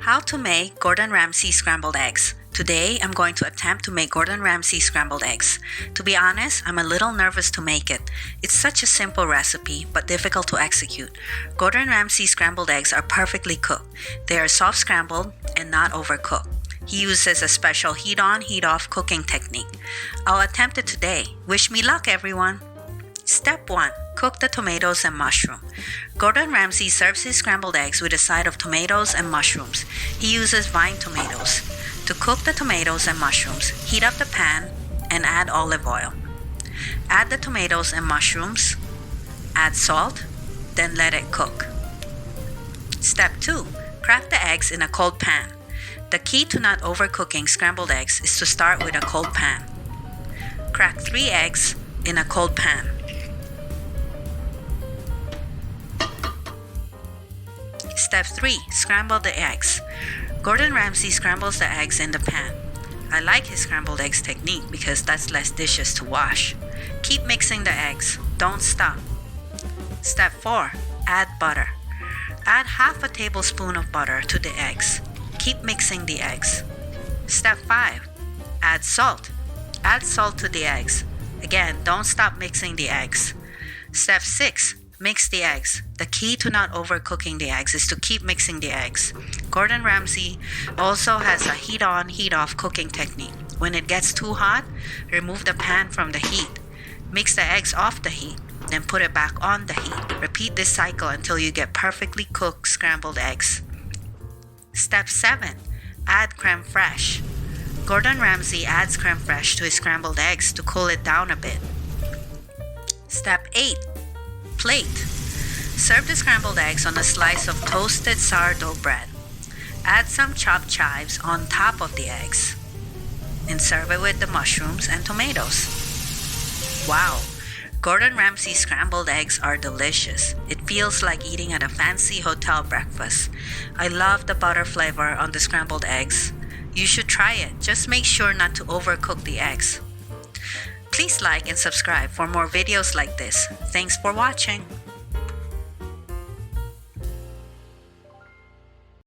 How to make Gordon Ramsay scrambled eggs. Today, I'm going to attempt to make Gordon Ramsay scrambled eggs. To be honest, I'm a little nervous to make it. It's such a simple recipe, but difficult to execute. Gordon Ramsay scrambled eggs are perfectly cooked. They are soft scrambled and not overcooked. He uses a special heat-on, heat-off cooking technique. I'll attempt it today. Wish me luck, everyone! Step 1. Cook the tomatoes and mushroom. Gordon Ramsay serves his scrambled eggs with a side of tomatoes and mushrooms. He uses vine tomatoes. To cook the tomatoes and mushrooms, heat up the pan and add olive oil. Add the tomatoes and mushrooms. Add salt, then let it cook. Step 2. Crack the eggs in a cold pan. The key to not overcooking scrambled eggs is to start with a cold pan. Crack 3 eggs in a cold pan. Step 3. Scramble the eggs. Gordon Ramsay scrambles the eggs in the pan. I like his scrambled eggs technique because that's less dishes to wash. Keep mixing the eggs. Don't stop. Step 4. Add butter. Add half a tablespoon of butter to the eggs. Keep mixing the eggs. Step 5. Add salt. Add salt to the eggs. Again, don't stop mixing the eggs. Step 6. Mix the eggs. The key to not overcooking the eggs is to keep mixing the eggs. Gordon Ramsay also has a heat-on, heat-off cooking technique. When it gets too hot, remove the pan from the heat. Mix the eggs off the heat, then put it back on the heat. Repeat this cycle until you get perfectly cooked scrambled eggs. Step 7. Add creme fraiche. Gordon Ramsay adds creme fraiche to his scrambled eggs to cool it down a bit. Step 8. Plate. Serve the scrambled eggs on a slice of toasted sourdough bread. Add some chopped chives on top of the eggs. And serve it with the mushrooms and tomatoes. Wow! Gordon Ramsay scrambled eggs are delicious. It feels like eating at a fancy hotel breakfast. I love the butter flavor on the scrambled eggs. You should try it. Just make sure not to overcook the eggs. Please like and subscribe for more videos like this. Thanks for watching.